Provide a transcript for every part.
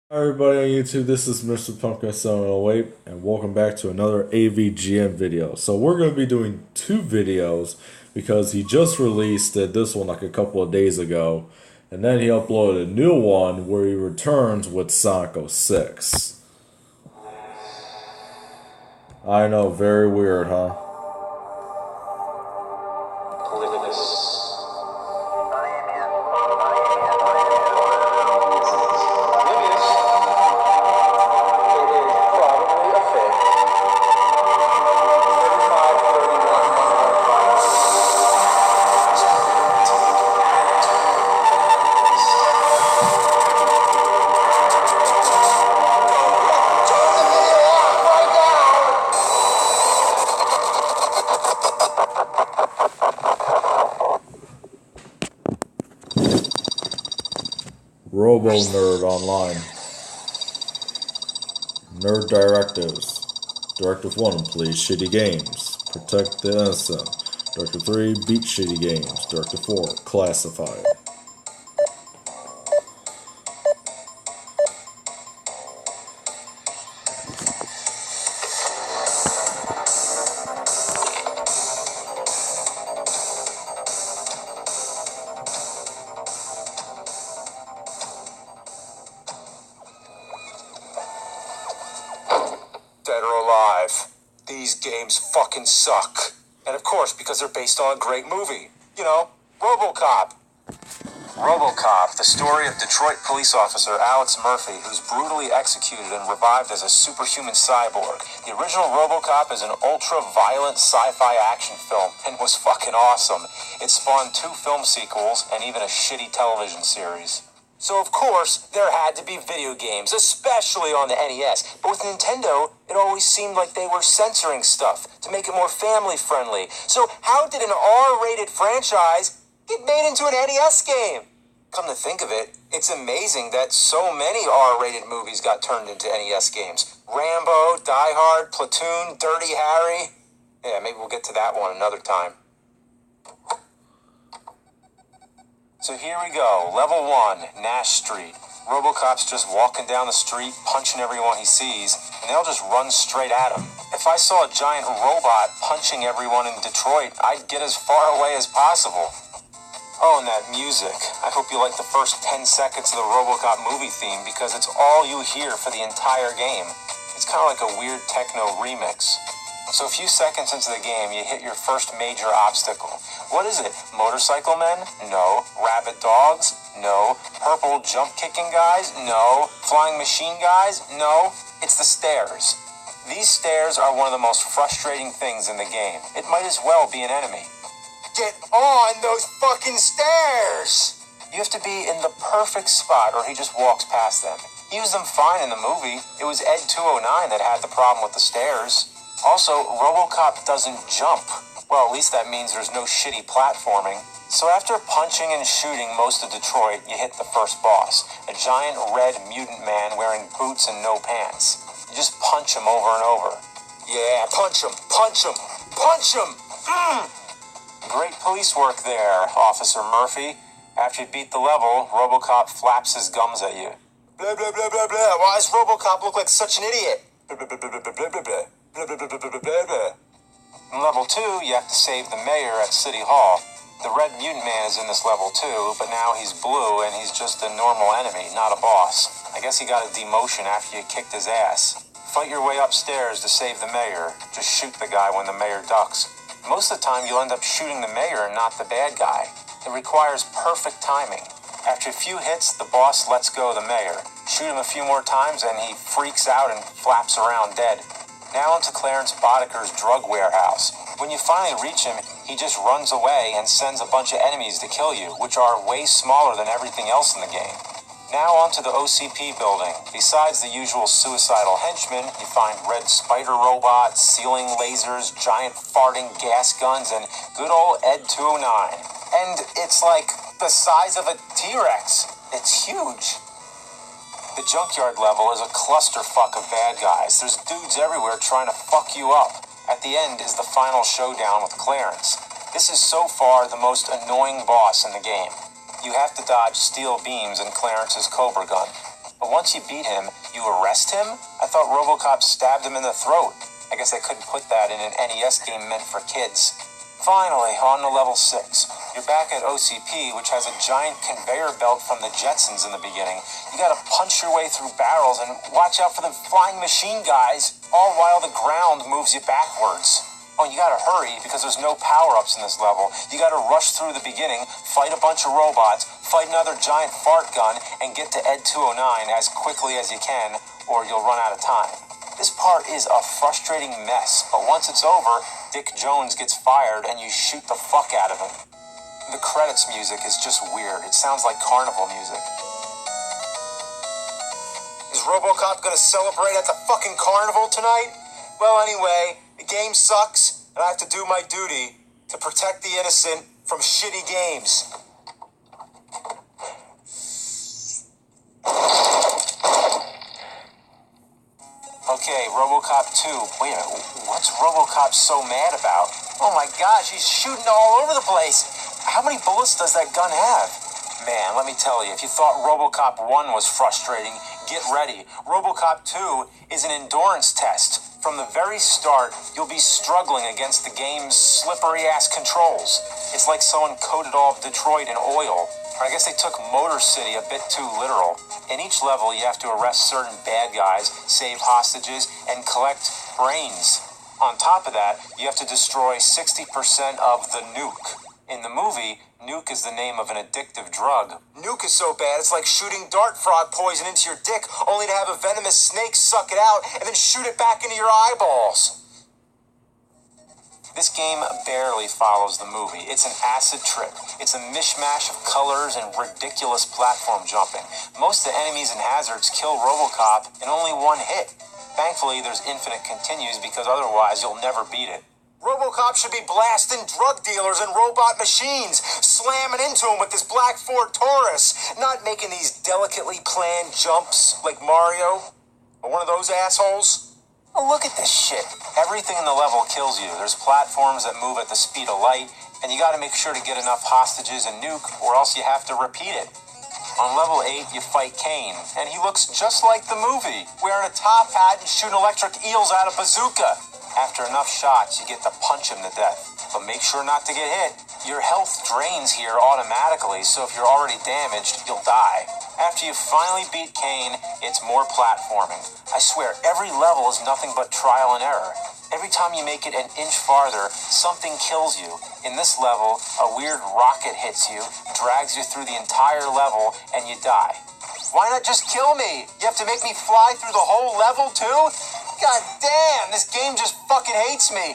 Hi everybody on YouTube, this is Mr. Pumpkin 708 and welcome back to another AVGN video. So we're going to be doing two videos because he just released this one like a couple of days ago, and then he uploaded a new one where he returns with Sonic 06. I know, very weird, huh? Robo Nerd Online. Nerd Directives. Directive 1, play shitty games. Protect the innocent. Directive 3, beat shitty games. Directive 4, classified. Dead or alive, these games fucking suck. And of course, because they're based on a great movie. You know, Robocop. Robocop, the story of Detroit police officer Alex Murphy, who's brutally executed and revived as a superhuman cyborg. The original Robocop is an ultra-violent sci-fi action film and was fucking awesome. It spawned 2 film sequels and even a shitty television series. So of course, there had to be video games, especially on the NES. But with Nintendo, it always seemed like they were censoring stuff to make it more family-friendly. So how did an R-rated franchise get made into an NES game? Come to think of it, it's amazing that so many R-rated movies got turned into NES games. Rambo, Die Hard, Platoon, Dirty Harry. Yeah, maybe we'll get to that one another time. So here we go, level 1, Nash Street. Robocop's just walking down the street, punching everyone he sees, and they'll just run straight at him. If I saw a giant robot punching everyone in Detroit, I'd get as far away as possible. Oh, and that music. I hope you like the first 10 seconds of the Robocop movie theme because it's all you hear for the entire game. It's kind of like a weird techno remix. So a few seconds into the game, you hit your first major obstacle. What is it? Motorcycle men? No. Rabid dogs? No. Purple jump-kicking guys? No. Flying machine guys? No. It's the stairs. These stairs are one of the most frustrating things in the game. It might as well be an enemy. Get on those fucking stairs! You have to be in the perfect spot or he just walks past them. He used them fine in the movie. It was Ed 209 that had the problem with the stairs. Also, Robocop doesn't jump. Well, at least that means there's no shitty platforming. So after punching and shooting most of Detroit, you hit the first boss. A giant red mutant man wearing boots and no pants. You just punch him over and over. Yeah, punch him, punch him, punch him! Great police work there, Officer Murphy. After you beat the level, Robocop flaps his gums at you. Blah, blah, blah, blah, blah. Why does Robocop look like such an idiot? Blah, blah, blah, blah, blah, blah, blah, blah. Blah, blah, blah, blah, blah, blah. In level 2, you have to save the mayor at City Hall. The red mutant man is in this level too, but now he's blue and he's just a normal enemy, not a boss. I guess he got a demotion after you kicked his ass. Fight your way upstairs to save the mayor. Just shoot the guy when the mayor ducks. Most of the time you'll end up shooting the mayor and not the bad guy. It requires perfect timing. After a few hits, the boss lets go of the mayor. Shoot him a few more times and he freaks out and flaps around dead. Now into Clarence Boddicker's drug warehouse. When you finally reach him, he just runs away and sends a bunch of enemies to kill you, which are way smaller than everything else in the game. Now onto the OCP building. Besides the usual suicidal henchmen, you find red spider robots, ceiling lasers, giant farting gas guns, and good old Ed 209. And it's like the size of a T-Rex. It's huge. The junkyard level is a clusterfuck of bad guys. There's dudes everywhere trying to fuck you up. At the end is the final showdown with Clarence. This is so far the most annoying boss in the game. You have to dodge steel beams and Clarence's Cobra gun. But once you beat him, you arrest him? I thought Robocop stabbed him in the throat. I guess I couldn't put that in an NES game meant for kids. Finally, on to level 6. You're back at OCP, which has a giant conveyor belt from the Jetsons in the beginning. You gotta punch your way through barrels and watch out for the flying machine guys, all while the ground moves you backwards. Oh, you gotta hurry because there's no power-ups in this level. You gotta rush through the beginning, fight a bunch of robots, fight another giant fart gun, and get to Ed 209 as quickly as you can, or you'll run out of time. This part is a frustrating mess, but once it's over, Dick Jones gets fired and you shoot the fuck out of him. The credits music is just weird. It sounds like carnival music. Is Robocop gonna celebrate at the fucking carnival tonight? Well, anyway, the game sucks, and I have to do my duty to protect the innocent from shitty games. Okay, Robocop 2. Wait a minute, what's Robocop so mad about? Oh my gosh, he's shooting all over the place. How many bullets does that gun have? Man, let me tell you, if you thought Robocop 1 was frustrating, get ready. Robocop 2 is an endurance test. From the very start, you'll be struggling against the game's slippery-ass controls. It's like someone coated all of Detroit in oil. Or I guess they took Motor City a bit too literal. In each level, you have to arrest certain bad guys, save hostages, and collect brains. On top of that, you have to destroy 60% of the nuke. In the movie, nuke is the name of an addictive drug. Nuke is so bad, it's like shooting dart frog poison into your dick, only to have a venomous snake suck it out and then shoot it back into your eyeballs. This game barely follows the movie. It's an acid trip. It's a mishmash of colors and ridiculous platform jumping. Most of the enemies and hazards kill Robocop in only one hit. Thankfully, there's infinite continues because otherwise you'll never beat it. Robocop should be blasting drug dealers and robot machines, slamming into them with this black Ford Taurus, not making these delicately planned jumps like Mario or one of those assholes. Oh, look at this shit. Everything in the level kills you. There's platforms that move at the speed of light, and you gotta make sure to get enough hostages and nuke, or else you have to repeat it. On level 8, you fight Kane, and he looks just like the movie, wearing a top hat and shooting electric eels out of bazooka. After enough shots, you get to punch him to death. But make sure not to get hit. Your health drains here automatically, so if you're already damaged, you'll die. After you finally beat Kane, it's more platforming. I swear, every level is nothing but trial and error. Every time you make it an inch farther, something kills you. In this level, a weird rocket hits you, drags you through the entire level, and you die. Why not just kill me? You have to make me fly through the whole level, too? God damn, this game just fucking hates me.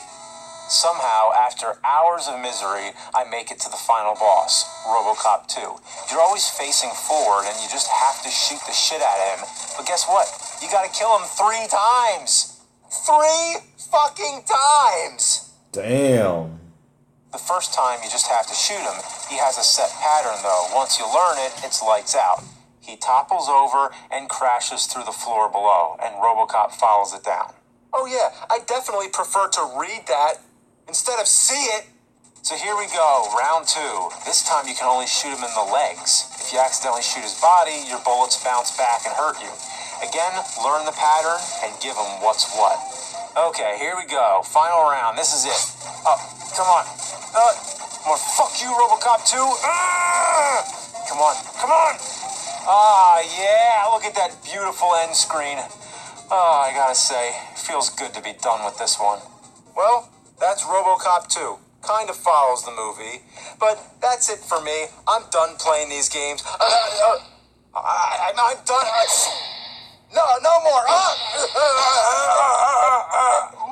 Somehow, after hours of misery, I make it to the final boss, Robocop 2. You're always facing forward and you just have to shoot the shit out of him. But guess what? You gotta kill him 3 times. 3 fucking times! Damn. The first time you just have to shoot him. He has a set pattern though. Once you learn it, it's lights out. He topples over and crashes through the floor below, and Robocop follows it down. Oh yeah, I definitely prefer to read that instead of see it. So here we go, round 2. This time you can only shoot him in the legs. If you accidentally shoot his body, your bullets bounce back and hurt you. Again, learn the pattern and give him what's what. Okay, here we go. Final round. This is it. Oh, come on. More fuck you, Robocop 2. Come on. Come on. Ah, yeah. Look at that beautiful end screen. Oh, I gotta say, it feels good to be done with this one. Well, that's Robocop 2. Kind of follows the movie. But that's it for me. I'm done playing these games. I'm done. No more.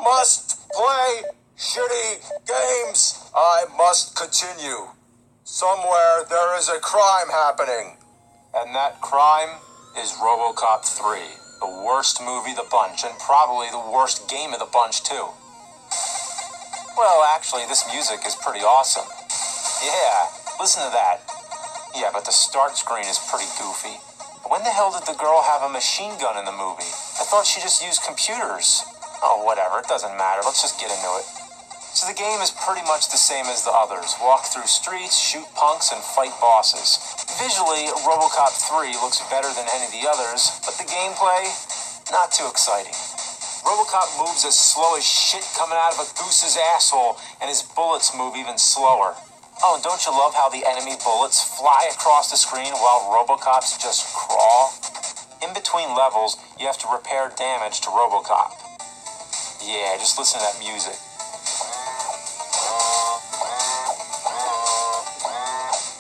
Must play shitty games. I must continue. Somewhere there is a crime happening. And that crime is Robocop 3. The worst movie of the bunch, and probably the worst game of the bunch, too. Well, actually, this music is pretty awesome. Yeah, listen to that. Yeah, but the start screen is pretty goofy. When the hell did the girl have a machine gun in the movie? I thought she just used computers. Oh, whatever, it doesn't matter. Let's just get into it. So the game is pretty much the same as the others. Walk through streets, shoot punks, and fight bosses. Visually, Robocop 3 looks better than any of the others, but the gameplay, not too exciting. Robocop moves as slow as shit coming out of a goose's asshole, and his bullets move even slower. Oh, and don't you love how the enemy bullets fly across the screen while Robocop's just crawl? In between levels, you have to repair damage to Robocop. Yeah, just listen to that music.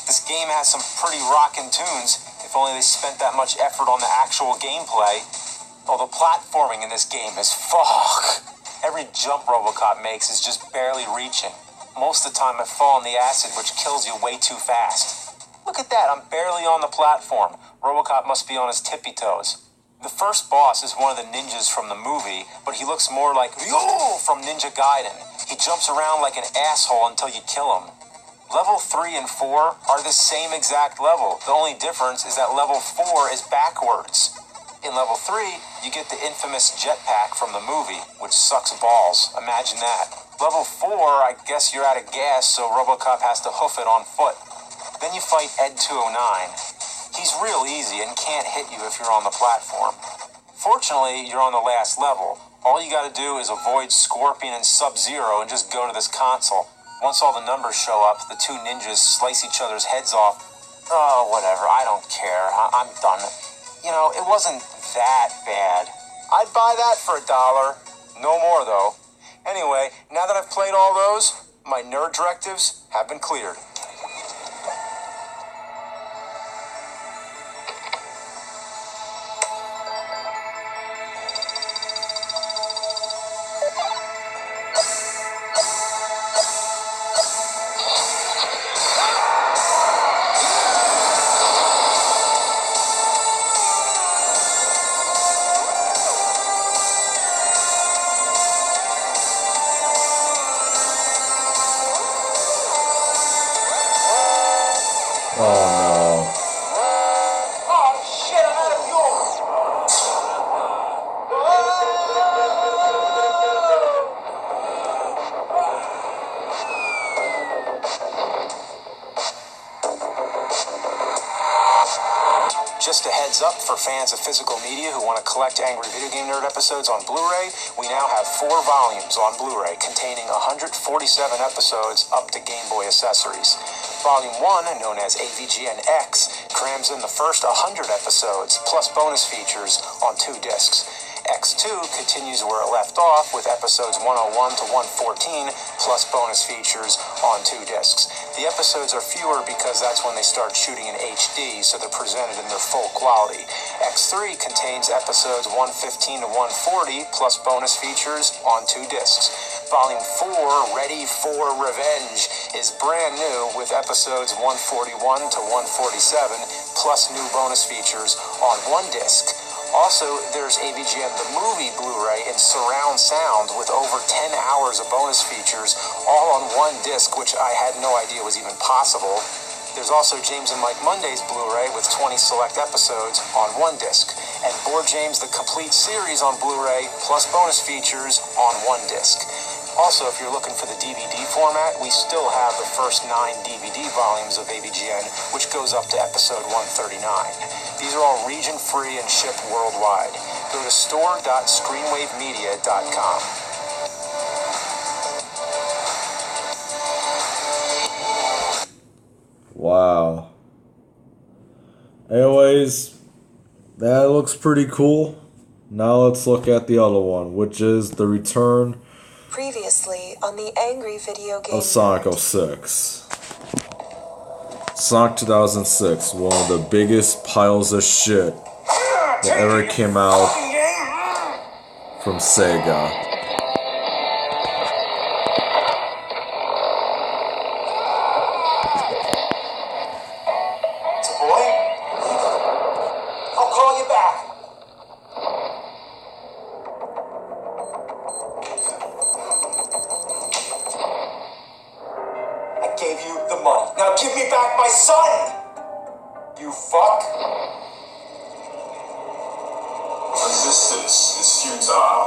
This game has some pretty rockin' tunes, if only they spent that much effort on the actual gameplay. Oh, the platforming in this game is fuck. Every jump Robocop makes is just barely reaching. Most of the time I fall in the acid, which kills you way too fast. Look at that, I'm barely on the platform. Robocop must be on his tippy toes. The first boss is one of the ninjas from the movie, but he looks more like Ryo from Ninja Gaiden. He jumps around like an asshole until you kill him. Level 3 and 4 are the same exact level. The only difference is that level 4 is backwards. In level 3, you get the infamous jetpack from the movie, which sucks balls. Imagine that. Level 4, I guess you're out of gas, so Robocop has to hoof it on foot. Then you fight Ed 209. He's real easy and can't hit you if you're on the platform. Fortunately, you're on the last level. All you gotta do is avoid Scorpion and Sub-Zero and just go to this console. Once all the numbers show up, the two ninjas slice each other's heads off. Oh, whatever, I don't care. I'm done. You know, it wasn't that bad. I'd buy that for $1. No more, though. Anyway, now that I've played all those, my nerd directives have been cleared. Just a heads up for fans of physical media who want to collect Angry Video Game Nerd episodes on Blu-ray, we now have 4 volumes on Blu-ray containing 147 episodes up to Game Boy accessories. Volume 1, known as AVGN X, crams in the first 100 episodes, plus bonus features on 2 discs. X2 continues where it left off with episodes 101 to 114, plus bonus features on 2 discs. The episodes are fewer because that's when they start shooting in HD, so they're presented in their full quality. X3 contains episodes 115 to 140, plus bonus features on 2 discs. Volume 4, Ready for Revenge, is brand new with episodes 141 to 147, plus new bonus features on 1 disc. Also, there's AVGN The Movie Blu-ray in surround sound with over 10 hours of bonus features, all on 1 disc, which I had no idea was even possible. There's also James and Mike Monday's Blu-ray with 20 select episodes on 1 disc, and Board James The Complete Series on Blu-ray, plus bonus features on 1 disc. Also, if you're looking for the DVD format, we still have the first 9 DVD volumes of AVGN, which goes up to episode 139. These are all region-free and shipped worldwide. Go to store.screenwavemedia.com. Wow. Anyways, that looks pretty cool. Now let's look at the other one, which is the return Previously on the Angry Video Game of Sonic 06. Sonic 2006, one of the biggest piles of shit that ever came out from Sega. It's a boy? I'll call you back. I gave you the money. Now give me back my son! You fuck. Resistance is futile.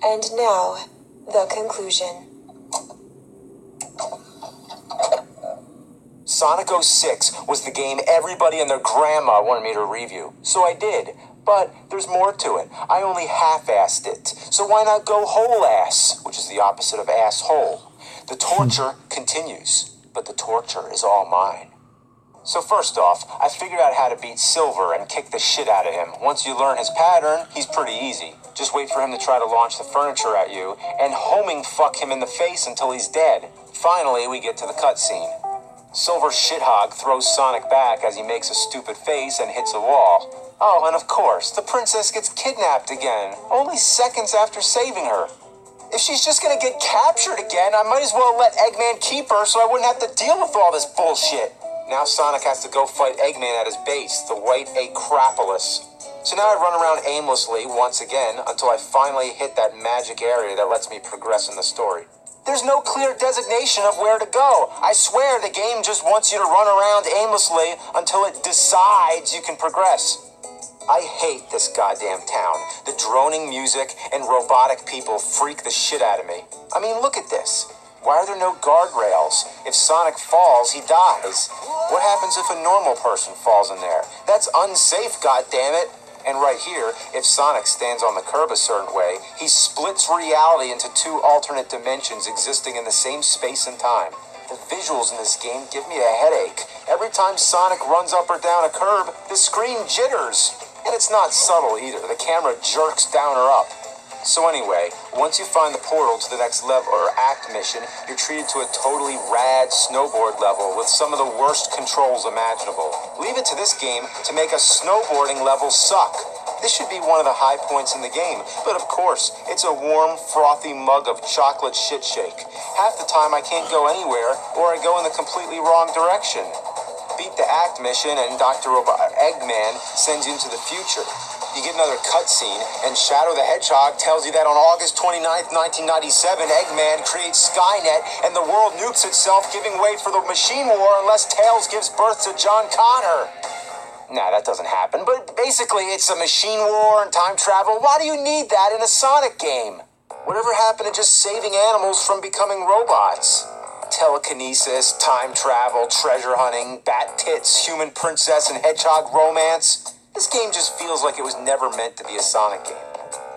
And now, the conclusion. Sonic 06 was the game everybody and their grandma wanted me to review, so I did. But there's more to it. I only half-assed it. So why not go whole ass, which is the opposite of asshole? The torture continues, but the torture is all mine. So first off, I figured out how to beat Silver and kick the shit out of him. Once you learn his pattern, he's pretty easy. Just wait for him to try to launch the furniture at you and homing fuck him in the face until he's dead. Finally, we get to the cutscene. Silver Shithog throws Sonic back as he makes a stupid face and hits a wall. Oh, and of course, the princess gets kidnapped again, only seconds after saving her. If she's just gonna get captured again, I might as well let Eggman keep her so I wouldn't have to deal with all this bullshit. Now Sonic has to go fight Eggman at his base, the White Acropolis. So now I run around aimlessly once again until I finally hit that magic area that lets me progress in the story. There's no clear designation of where to go. I swear the game just wants you to run around aimlessly until it decides you can progress. I hate this goddamn town. The droning music and robotic people freak the shit out of me. I mean, look at this. Why are there no guardrails? If Sonic falls, he dies. What happens if a normal person falls in there? That's unsafe, goddammit. And right here, if Sonic stands on the curb a certain way, he splits reality into two alternate dimensions existing in the same space and time. The visuals in this game give me a headache. Every time Sonic runs up or down a curb, the screen jitters. And it's not subtle either. The camera jerks down or up. So anyway, once you find the portal to the next level or act mission, you're treated to a totally rad snowboard level with some of the worst controls imaginable. Leave it to this game to make a snowboarding level suck. This should be one of the high points in the game, but of course, it's a warm, frothy mug of chocolate shit shake. Half the time I can't go anywhere, or I go in the completely wrong direction. Beat the act mission and Dr. Eggman sends you into the future. You get another cutscene, and Shadow the Hedgehog tells you that on August 29th, 1997, Eggman creates Skynet, and the world nukes itself, giving way for the machine war unless Tails gives birth to John Connor. Nah, that doesn't happen, but basically it's a machine war and time travel. Why do you need that in a Sonic game? Whatever happened to just saving animals from becoming robots? Telekinesis, time travel, treasure hunting, bat tits, human princess and hedgehog romance. This game just feels like it was never meant to be a Sonic game.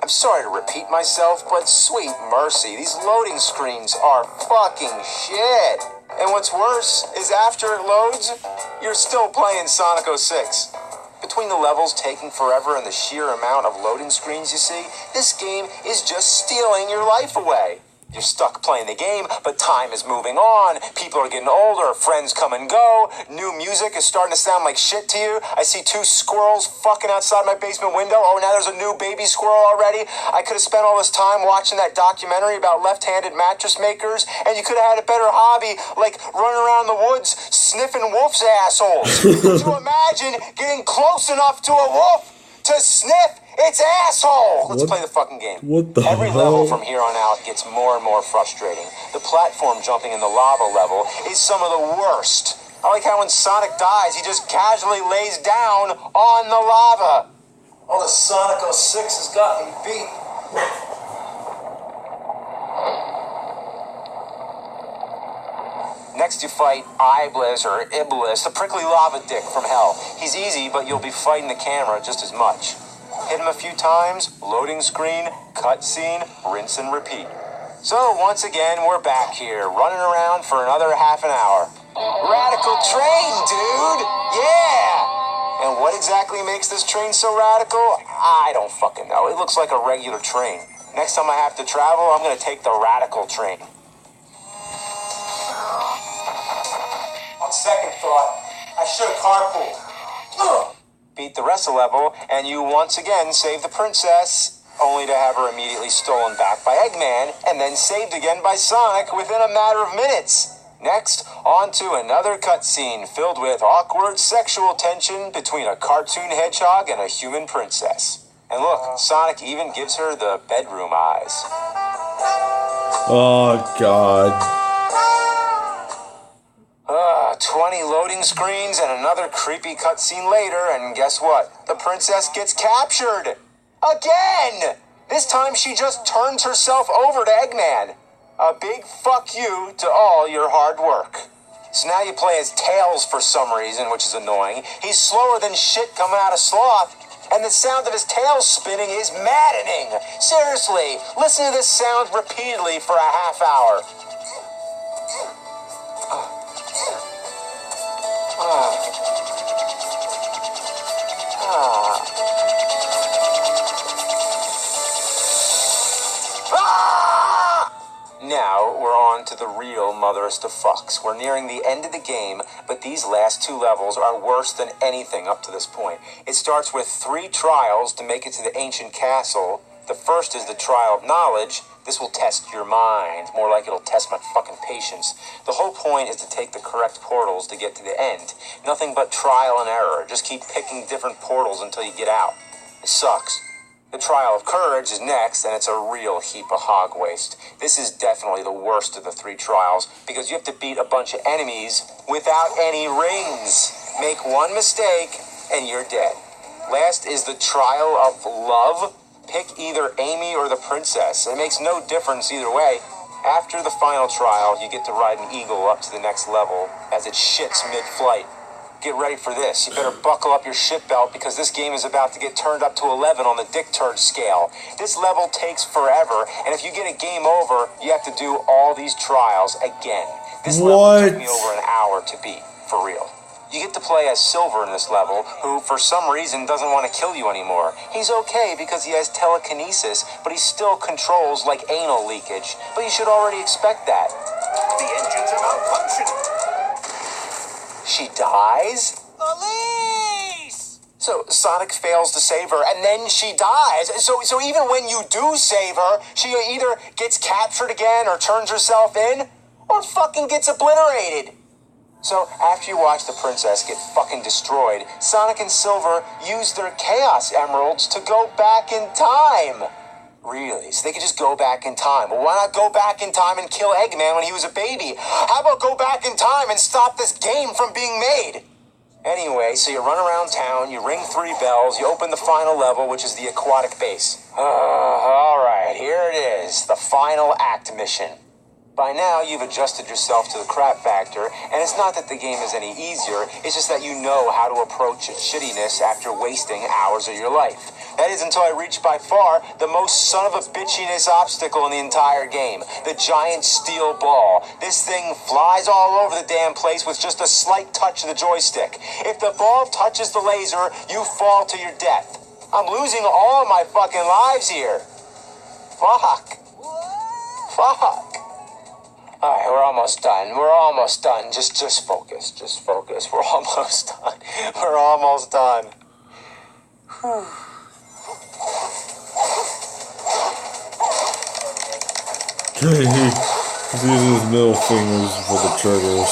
I'm sorry to repeat myself, but sweet mercy, these loading screens are fucking shit. And what's worse is after it loads, you're still playing Sonic 06. Between the levels taking forever and the sheer amount of loading screens you see, this game is just stealing your life away. You're stuck playing the game, but time is moving on. People are getting older, friends come and go. New music is starting to sound like shit to you. I see two squirrels fucking outside my basement window. Oh, now there's a new baby squirrel already. I could have spent all this time watching that documentary about left-handed mattress makers, and you could have had a better hobby, like running around the woods sniffing wolf's assholes. Could you imagine getting close enough to a wolf to sniff its asshole? Let's play the fucking game. What the Every hell? level from here on out gets more and more frustrating. The platform jumping in the lava level is some of the worst. I like how when Sonic dies, he just casually lays down on the lava. Oh, the Sonic 06 has got me beat. Next you fight Iblis or Iblis, the prickly lava dick from hell. He's easy, but you'll be fighting the camera just as much. Hit him a few times, loading screen, cutscene, rinse and repeat. So once again, we're back here, running around for another half an hour. Radical train, dude! Yeah! And what exactly makes this train so radical? I don't fucking know. It looks like a regular train. Next time I have to travel, I'm gonna take the radical train. On second thought, I should have carpooled. Beat the rest of the level, and you once again save the princess, only to have her immediately stolen back by Eggman, and then saved again by Sonic within a matter of minutes. Next, on to another cutscene filled with awkward sexual tension between a cartoon hedgehog and a human princess. And look, Sonic even gives her the bedroom eyes. Oh, God. 20 loading screens and another creepy cutscene later, and guess what? The princess gets captured! Again! This time she just turns herself over to Eggman. A big fuck you to all your hard work. So now you play as Tails for some reason, which is annoying. He's slower than shit coming out of sloth, and the sound of his tail spinning is maddening. Seriously, listen to this sound repeatedly for a half hour. Now, we're on to the real motherest of fucks. We're nearing the end of the game, but these last two levels are worse than anything up to this point. It starts with 3 trials to make it to the ancient castle. The first is the trial of knowledge. This will test your mind. More like it'll test my fucking patience. The whole point is to take the correct portals to get to the end. Nothing but trial and error. Just keep picking different portals until you get out. It sucks. The Trial of Courage is next, and it's a real heap of hog waste. This is definitely the worst of the 3 trials, because you have to beat a bunch of enemies without any rings. Make one mistake, and you're dead. Last is the Trial of Love. Pick either Amy or the princess. It makes no difference either way. After the final trial, you get to ride an eagle up to the next level as it shits mid-flight. Get ready for this. You better buckle up your shit belt because this game is about to get turned up to 11 on the dick turd scale. This level takes forever, and if you get a game over, you have to do all these trials again. This level took me over an hour to beat, for real. You get to play as Silver in this level, who for some reason doesn't want to kill you anymore. He's okay because he has telekinesis, but he still controls like anal leakage. But you should already expect that. The engines are malfunctioning. She dies? Police! So Sonic fails to save her, and then she dies. So even when you do save her, she either gets captured again or turns herself in, or fucking gets obliterated. So after you watch the princess get fucking destroyed, Sonic and Silver use their Chaos Emeralds to go back in time. Really? So they could just go back in time. Well, why not go back in time and kill Eggman when he was a baby? How about go back in time and stop this game from being made? Anyway, so you run around town, you ring 3 bells, you open the final level, which is the aquatic base. Alright, here it is, the final act mission. By now, you've adjusted yourself to the crap factor, and it's not that the game is any easier, it's just that you know how to approach its shittiness after wasting hours of your life. That is until I reach by far the most son of a bitchiness obstacle in the entire game, the giant steel ball. This thing flies all over the damn place with just a slight touch of the joystick. If the ball touches the laser, you fall to your death. I'm losing all of my fucking lives here. Fuck. Alright, we're almost done. Just focus. We're almost done. Whew. He uses his middle fingers for the triggers.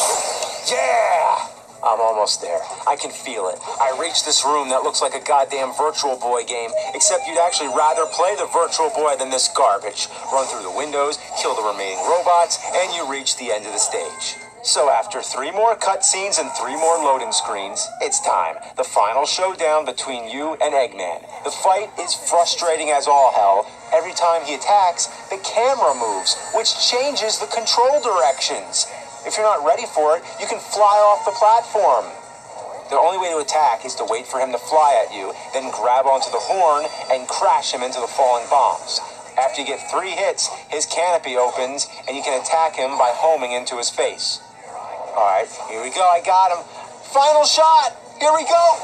Yeah! I'm almost there. I can feel it. I reached this room that looks like a goddamn Virtual Boy game, except you'd actually rather play the Virtual Boy than this garbage. Run through the windows, kill the remaining robots, and you reach the end of the stage. So after 3 more cutscenes and 3 more loading screens, it's time. The final showdown between you and Eggman. The fight is frustrating as all hell. Every time he attacks, the camera moves, which changes the control directions. If you're not ready for it, you can fly off the platform. The only way to attack is to wait for him to fly at you, then grab onto the horn and crash him into the falling bombs. After you get 3 hits, his canopy opens, and you can attack him by homing into his face. Alright, here we go, I got him. Final shot! Here we go!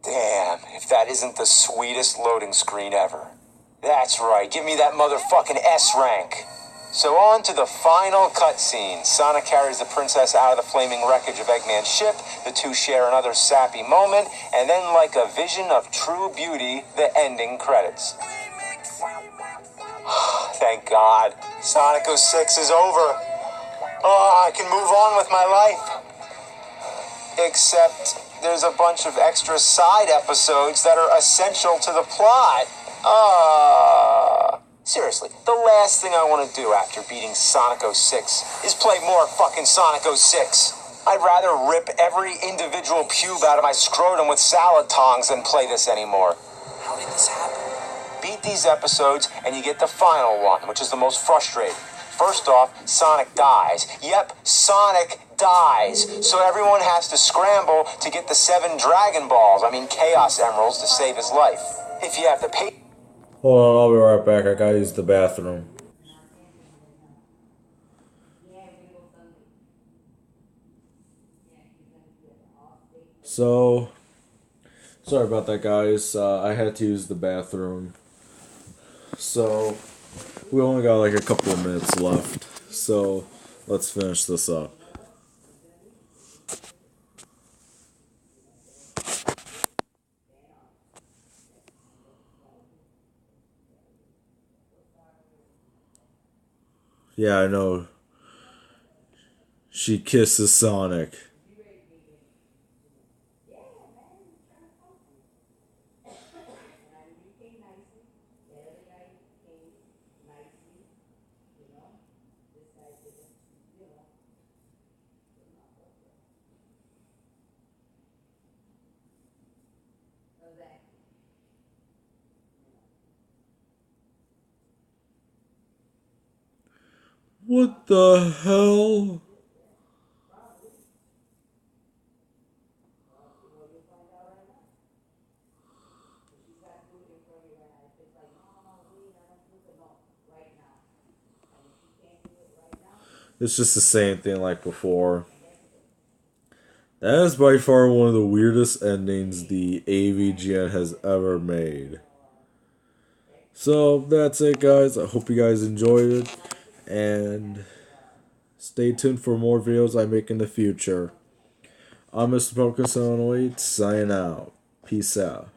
Damn, if that isn't the sweetest loading screen ever. That's right, give me that motherfucking S rank. So on to the final cutscene. Sonic carries the princess out of the flaming wreckage of Eggman's ship. The two share another sappy moment, and then like a vision of true beauty, the ending credits. Thank God. Sonic 06 is over. Oh, I can move on with my life. Except there's a bunch of extra side episodes that are essential to the plot. Seriously, the last thing I want to do after beating Sonic 06 is play more fucking Sonic 06. I'd rather rip every individual pube out of my scrotum with salad tongs than play this anymore. How did this happen? beat these episodes, and you get the final one, which is the most frustrating. First off, Sonic dies. Yep, Sonic dies. So everyone has to scramble to get the 7 Dragon Balls, Chaos Emeralds, to save his life. If you have the patience. Hold on, I'll be right back. I gotta use the bathroom. So, sorry about that, guys. I had to use the bathroom. So, we only got like a couple of minutes left. So, let's finish this up. Yeah, I know. She kisses Sonic. What the hell? It's just the same thing like before. That is by far one of the weirdest endings the AVGN has ever made. So that's it, guys. I hope you guys enjoyed it. And stay tuned for more videos I make in the future. I'm Mr. Pumpkin 708, signing out. Peace out.